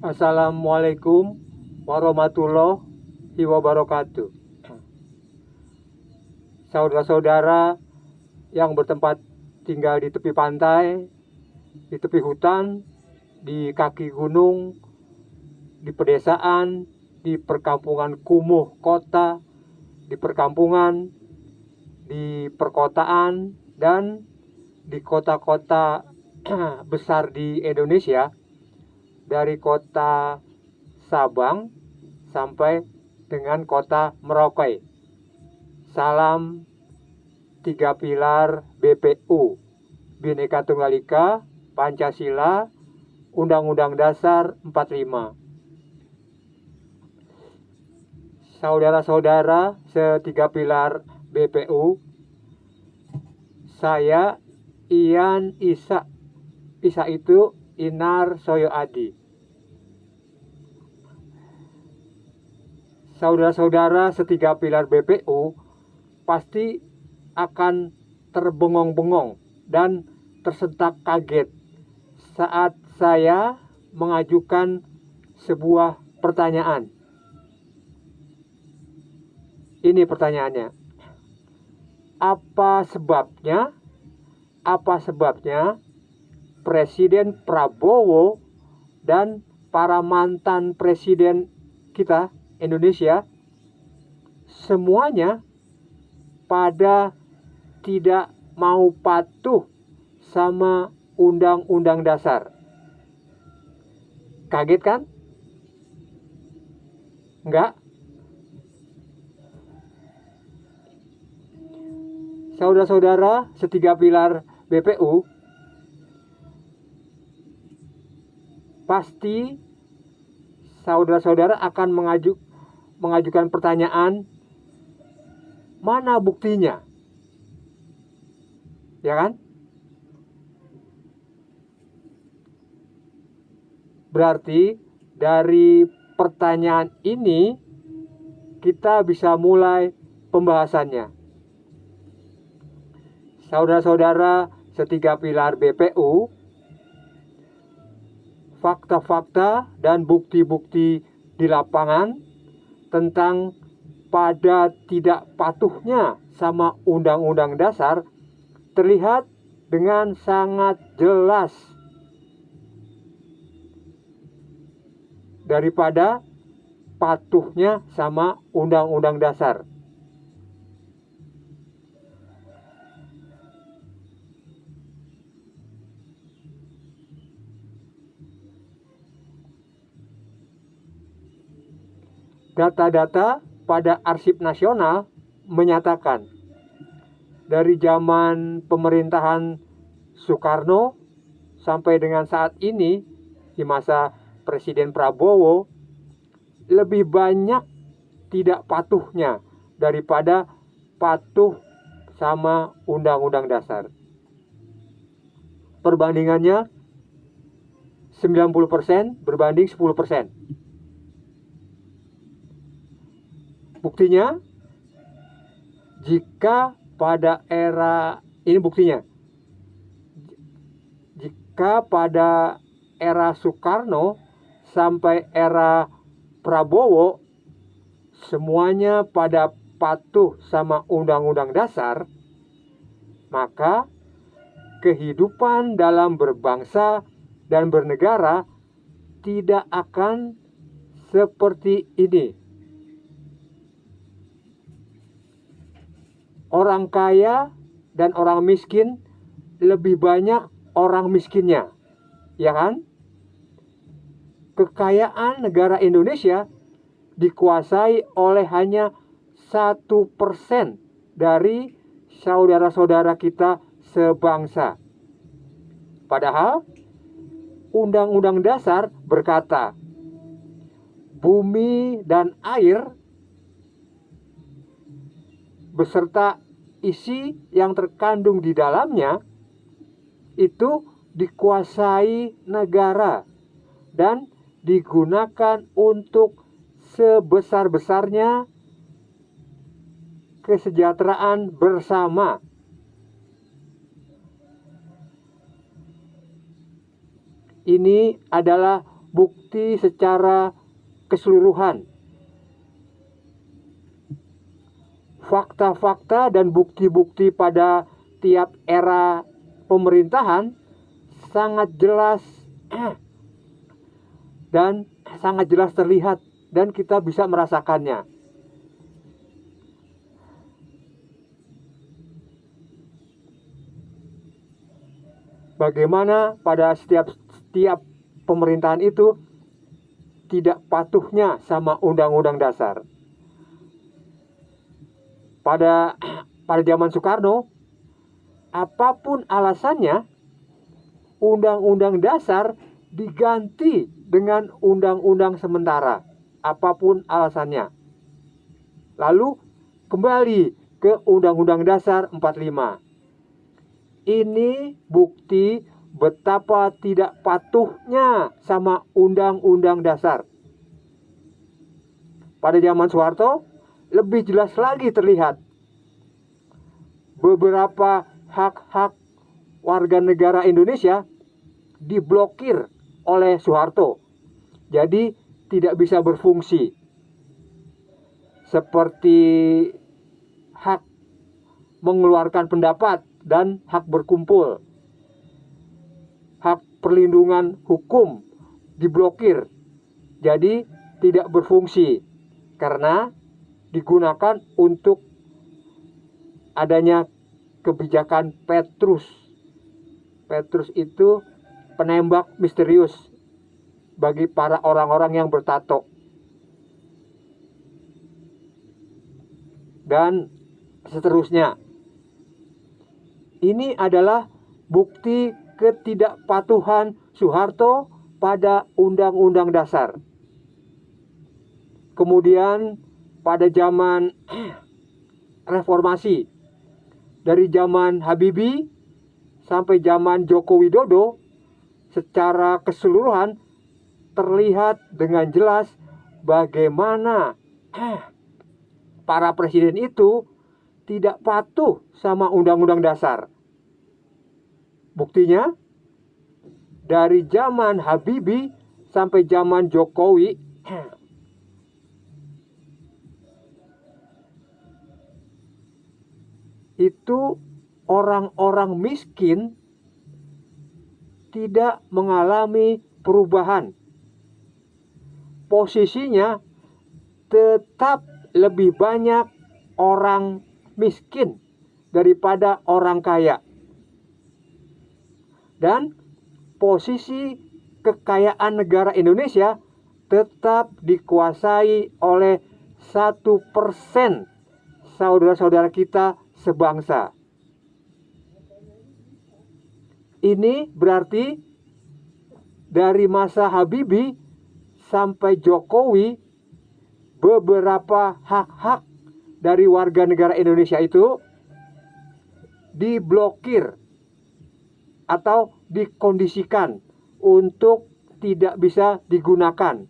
Assalamualaikum warahmatullahi wabarakatuh. Saudara-saudara yang bertempat tinggal di tepi pantai, di tepi hutan, di kaki gunung, di pedesaan, di perkampungan kumuh kota, di perkampungan, di perkotaan, dan di kota-kota besar di Indonesia, dari kota Sabang sampai dengan kota Merauke. Salam 3 pilar BPU, Bhinneka Tunggal Ika, Pancasila, Undang-Undang Dasar 45. Saudara-saudara setiga pilar BPU, saya Ian Isa itu Inar Soyo Adi. Saudara-saudara setiga pilar BPU pasti akan terbengong-bengong dan tersentak kaget saat saya mengajukan sebuah pertanyaan. Ini pertanyaannya. Apa sebabnya Presiden Prabowo dan para mantan presiden kita Indonesia semuanya pada tidak mau patuh sama Undang-Undang Dasar? Kaget kan? Enggak? Saudara-saudara setiga pilar BPU, pasti saudara-saudara akan mengajukan pertanyaan, mana buktinya? Ya kan? Berarti dari pertanyaan ini kita bisa mulai pembahasannya. Saudara-saudara setiga pilar BPU, fakta-fakta dan bukti-bukti di lapangan tentang pada tidak patuhnya sama Undang-Undang Dasar terlihat dengan sangat jelas daripada patuhnya sama Undang-Undang Dasar. Data-data pada Arsip Nasional menyatakan dari zaman pemerintahan Soekarno sampai dengan saat ini di masa Presiden Prabowo lebih banyak tidak patuhnya daripada patuh sama Undang-Undang Dasar. Perbandingannya 90% berbanding 10%. Buktinya, jika pada era Soekarno sampai era Prabowo semuanya pada patuh sama Undang-Undang Dasar, maka kehidupan dalam berbangsa dan bernegara tidak akan seperti ini. Orang kaya dan orang miskin lebih banyak orang miskinnya, ya kan? Kekayaan negara Indonesia dikuasai oleh hanya 1% dari saudara-saudara kita sebangsa. Padahal Undang-Undang Dasar berkata, bumi dan air beserta isi yang terkandung di dalamnya itu dikuasai negara dan digunakan untuk sebesar-besarnya kesejahteraan bersama. Ini adalah bukti secara keseluruhan. Fakta-fakta dan bukti-bukti pada tiap era pemerintahan sangat jelas dan sangat jelas terlihat dan kita bisa merasakannya. Bagaimana pada setiap pemerintahan itu tidak patuhnya sama Undang-Undang Dasar. Pada zaman Soekarno, apapun alasannya, Undang-Undang Dasar diganti dengan undang-undang sementara, apapun alasannya. Lalu kembali ke Undang-Undang Dasar 45. Ini bukti betapa tidak patuhnya sama Undang-Undang Dasar. Pada zaman Soeharto, lebih jelas lagi terlihat beberapa hak-hak warga negara Indonesia diblokir oleh Soeharto. Jadi tidak bisa berfungsi. Seperti hak mengeluarkan pendapat dan hak berkumpul. Hak perlindungan hukum diblokir. Jadi tidak berfungsi karena digunakan untuk adanya kebijakan Petrus. Petrus itu penembak misterius bagi para orang-orang yang bertato. Dan seterusnya. Ini adalah bukti ketidakpatuhan Soeharto pada Undang-Undang Dasar. Kemudian pada zaman reformasi, dari zaman Habibie sampai zaman Joko Widodo, secara keseluruhan terlihat dengan jelas bagaimana para presiden itu tidak patuh sama Undang-Undang Dasar. Buktinya, dari zaman Habibie sampai zaman Jokowi, itu orang-orang miskin tidak mengalami perubahan. Posisinya tetap lebih banyak orang miskin daripada orang kaya. Dan posisi kekayaan negara Indonesia tetap dikuasai oleh 1% saudara-saudara kita sebangsa. Ini berarti dari masa Habibie sampai Jokowi, beberapa hak-hak dari warga negara Indonesia itu diblokir atau dikondisikan untuk tidak bisa digunakan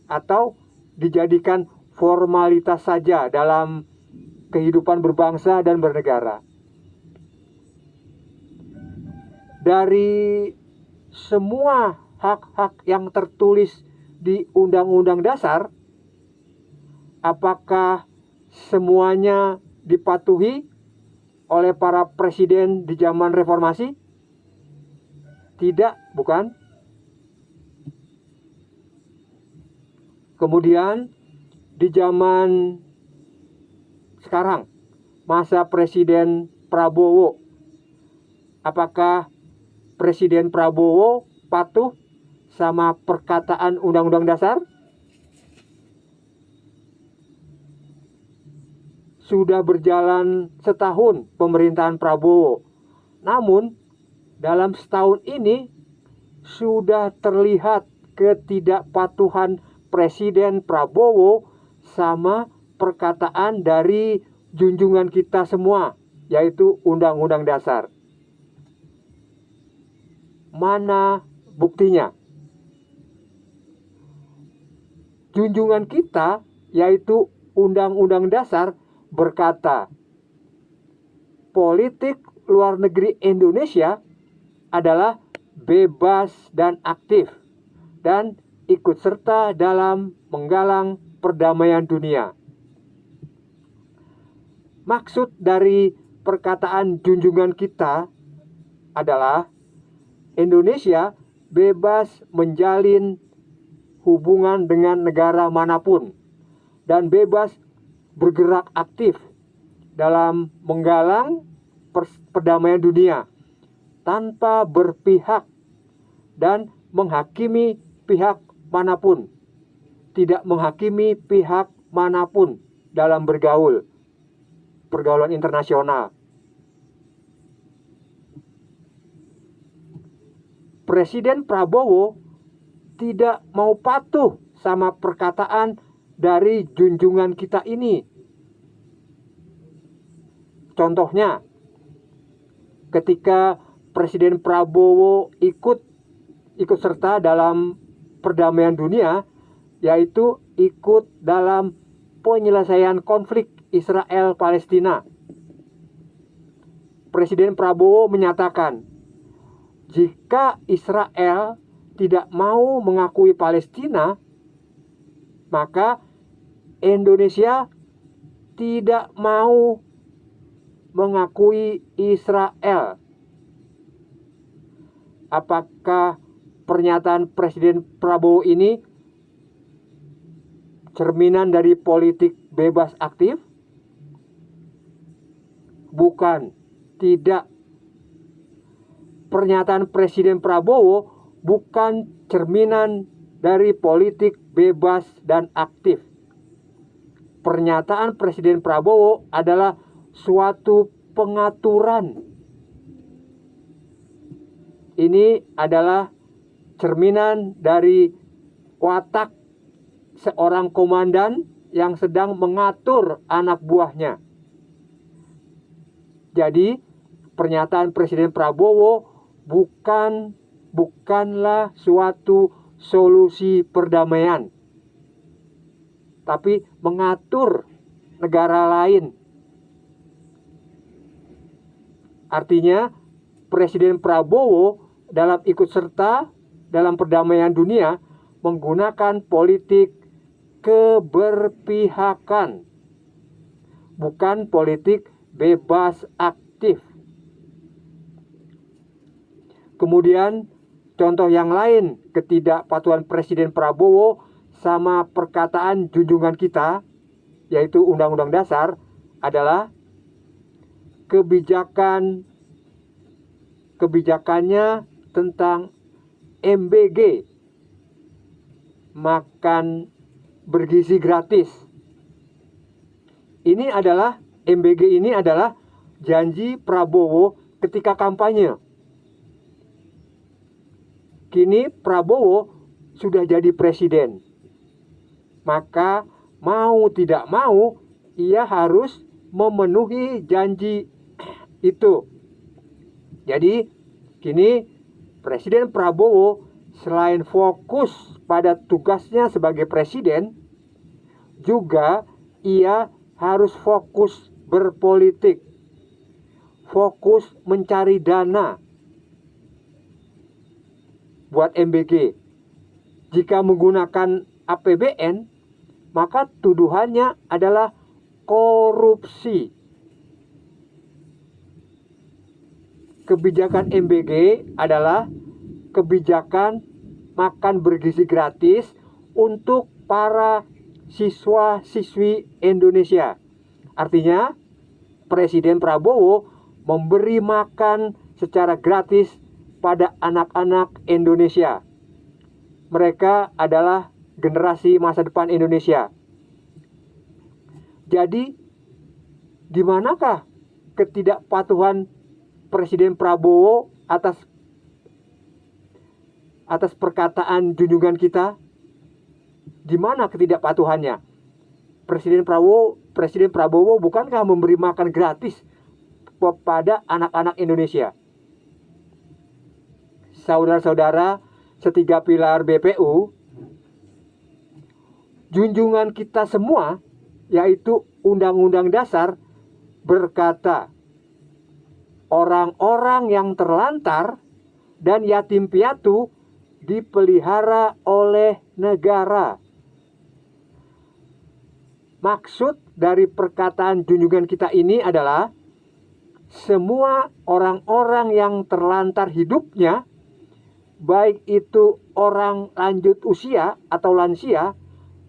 atau dijadikan formalitas saja dalam kehidupan berbangsa dan bernegara. Dari semua hak-hak yang tertulis di Undang-Undang Dasar, apakah semuanya dipatuhi oleh para presiden di zaman reformasi? Tidak, bukan? Kemudian di zaman sekarang, masa Presiden Prabowo, apakah Presiden Prabowo patuh sama perkataan Undang-Undang Dasar? Sudah berjalan setahun pemerintahan Prabowo. Namun, dalam setahun ini sudah terlihat ketidakpatuhan Presiden Prabowo sama perkataan dari junjungan kita semua, yaitu Undang-Undang Dasar. Mana buktinya? Junjungan kita, yaitu Undang-Undang Dasar, berkata, politik luar negeri Indonesia adalah bebas dan aktif dan ikut serta dalam menggalang perdamaian dunia. Maksud dari perkataan junjungan kita adalah Indonesia bebas menjalin hubungan dengan negara manapun dan bebas bergerak aktif dalam menggalang perdamaian dunia tanpa berpihak dan menghakimi pihak manapun, tidak menghakimi pihak manapun dalam pergaulan internasional. Presiden Prabowo tidak mau patuh sama perkataan dari junjungan kita ini. Contohnya, ketika Presiden Prabowo ikut serta dalam perdamaian dunia, yaitu ikut dalam penyelesaian konflik Israel-Palestina. Presiden Prabowo menyatakan, jika Israel tidak mau mengakui Palestina, maka Indonesia tidak mau mengakui Israel. Apakah pernyataan Presiden Prabowo ini cerminan dari politik bebas aktif? Bukan, tidak. Pernyataan Presiden Prabowo bukan cerminan dari politik bebas dan aktif. Pernyataan Presiden Prabowo adalah suatu pengaturan. Ini adalah cerminan dari watak seorang komandan yang sedang mengatur anak buahnya. Jadi, pernyataan Presiden Prabowo bukanlah suatu solusi perdamaian, tapi mengatur negara lain. Artinya, Presiden Prabowo dalam ikut serta dalam perdamaian dunia menggunakan politik keberpihakan, bukan politik bebas aktif. Kemudian contoh yang lain ketidakpatuhan Presiden Prabowo sama perkataan junjungan kita, yaitu Undang-Undang Dasar, adalah kebijakannya tentang MBG, makan bergizi gratis. MBG ini adalah janji Prabowo ketika kampanye. Kini Prabowo sudah jadi presiden, maka mau tidak mau ia harus memenuhi janji itu. Jadi kini Presiden Prabowo selain fokus pada tugasnya sebagai presiden, juga ia harus fokus berpolitik, fokus mencari dana buat MBG. Jika menggunakan APBN, maka tuduhannya adalah korupsi. Kebijakan MBG adalah kebijakan makan bergizi gratis untuk para siswa-siswi Indonesia. Artinya, Presiden Prabowo memberi makan secara gratis pada anak-anak Indonesia. Mereka adalah generasi masa depan Indonesia. Jadi, di manakah ketidakpatuhan Presiden Prabowo atas perkataan junjungan kita? Di mana ketidakpatuhannya? Presiden Prabowo bukankah memberi makan gratis kepada anak-anak Indonesia? Saudara-saudara setiga pilar BPU, junjungan kita semua, yaitu Undang-Undang Dasar, berkata, orang-orang yang terlantar dan yatim piatu dipelihara oleh negara. Maksud dari perkataan junjungan kita ini adalah semua orang-orang yang terlantar hidupnya, baik itu orang lanjut usia atau lansia,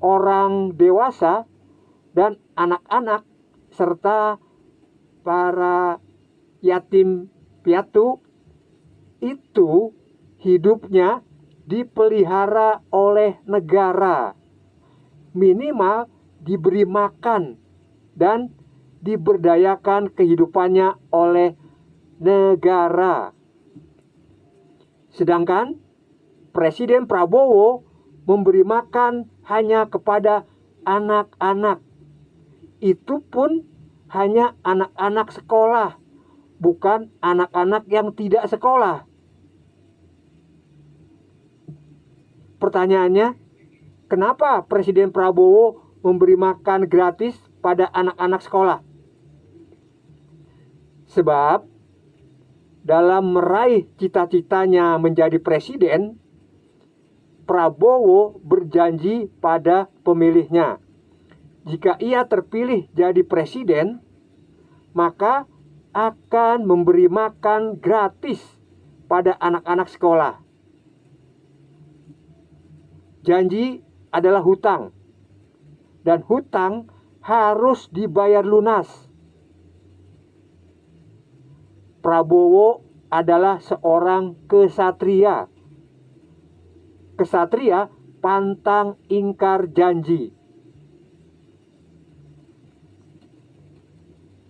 orang dewasa, dan anak-anak, serta para yatim piatu, itu hidupnya dipelihara oleh negara. Minimal diberi makan dan diberdayakan kehidupannya oleh negara. Sedangkan Presiden Prabowo memberi makan hanya kepada anak-anak. Itu pun hanya anak-anak sekolah, bukan anak-anak yang tidak sekolah. Pertanyaannya, kenapa Presiden Prabowo memberi makan gratis pada anak-anak sekolah? Sebab dalam meraih cita-citanya menjadi presiden, Prabowo berjanji pada pemilihnya, jika ia terpilih jadi presiden, maka akan memberi makan gratis pada anak-anak sekolah. Janji adalah hutang, dan hutang harus dibayar lunas. Prabowo adalah seorang kesatria. Kesatria pantang ingkar janji.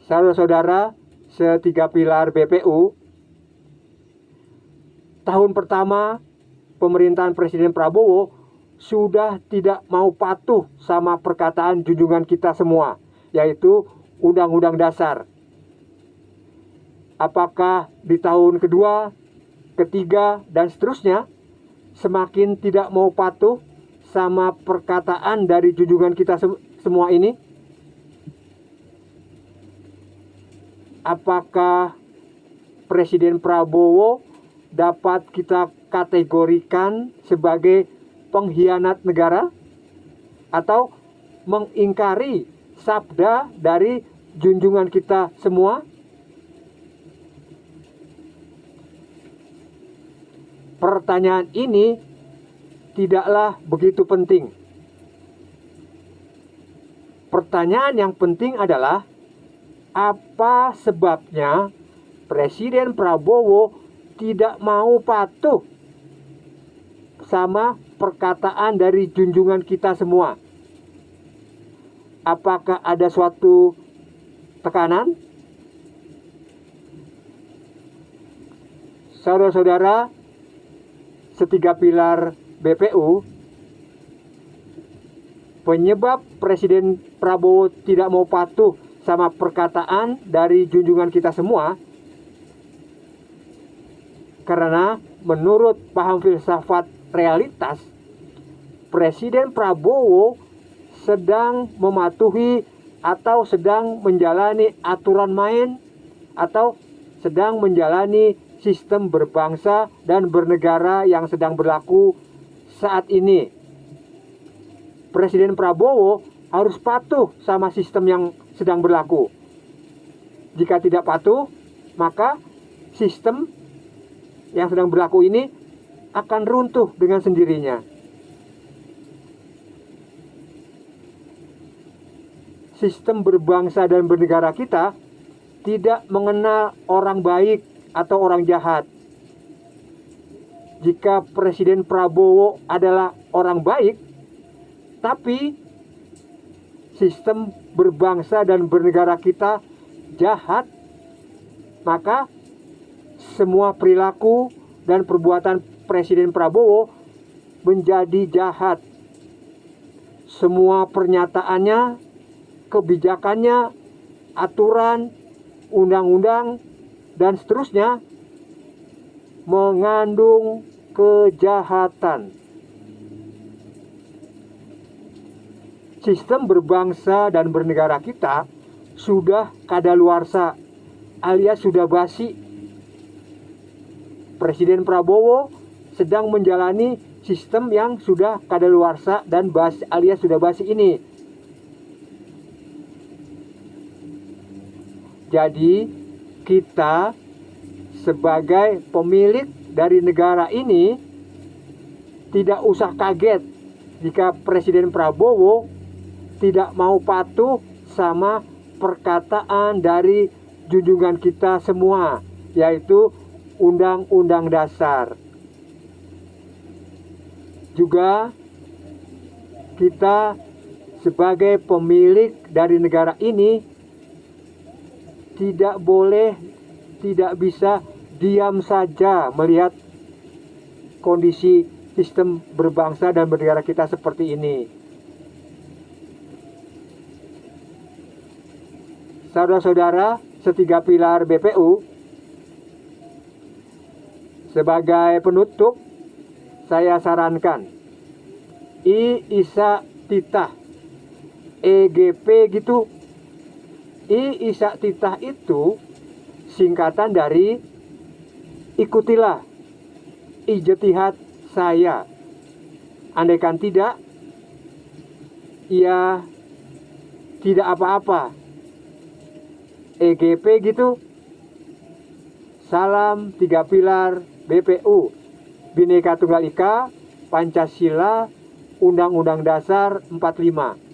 Saudara-saudara setiga pilar BPU, tahun pertama pemerintahan Presiden Prabowo sudah tidak mau patuh sama perkataan junjungan kita semua, yaitu Undang-Undang Dasar. Apakah di tahun kedua, ketiga, dan seterusnya semakin tidak mau patuh sama perkataan dari junjungan kita semua ini? Apakah Presiden Prabowo dapat kita kategorikan sebagai pengkhianat negara atau mengingkari sabda dari junjungan kita semua? Pertanyaan ini tidaklah begitu penting. Pertanyaan yang penting adalah, apa sebabnya Presiden Prabowo tidak mau patuh sama perkataan dari junjungan kita semua? Apakah ada suatu tekanan? Saudara-saudara setiga pilar BPU, penyebab Presiden Prabowo tidak mau patuh sama perkataan dari junjungan kita semua karena menurut paham filsafat realitas, Presiden Prabowo sedang mematuhi atau sedang menjalani aturan main atau sedang menjalani sistem berbangsa dan bernegara yang sedang berlaku saat ini. Presiden Prabowo harus patuh sama sistem yang sedang berlaku. Jika tidak patuh, maka sistem yang sedang berlaku ini akan runtuh dengan sendirinya. Sistem berbangsa dan bernegara kita tidak mengenal orang baik atau orang jahat. Jika Presiden Prabowo adalah orang baik, tapi sistem berbangsa dan bernegara kita jahat, maka semua perilaku dan perbuatan Presiden Prabowo menjadi jahat. Semua pernyataannya, kebijakannya, aturan, undang-undang, dan seterusnya mengandung kejahatan. Sistem berbangsa dan bernegara kita sudah kadaluarsa alias sudah basi. Presiden Prabowo sedang menjalani sistem yang sudah kadaluarsa dan basi alias sudah basi ini. Jadi kita sebagai pemilik dari negara ini tidak usah kaget jika Presiden Prabowo tidak mau patuh sama perkataan dari junjungan kita semua, yaitu Undang-Undang Dasar. Juga kita sebagai pemilik dari negara ini tidak boleh, tidak bisa diam saja melihat kondisi sistem berbangsa dan bernegara kita seperti ini. Saudara-saudara setiga pilar BPU, sebagai penutup saya sarankan I Isa Titah EGP gitu. I Isa Titah itu singkatan dari ikutilah ijtihad saya. Andaikan tidak, ya tidak apa-apa. EGP gitu. Salam tiga pilar BPU, Bhinneka Tunggal Ika, Pancasila, Undang-Undang Dasar 45.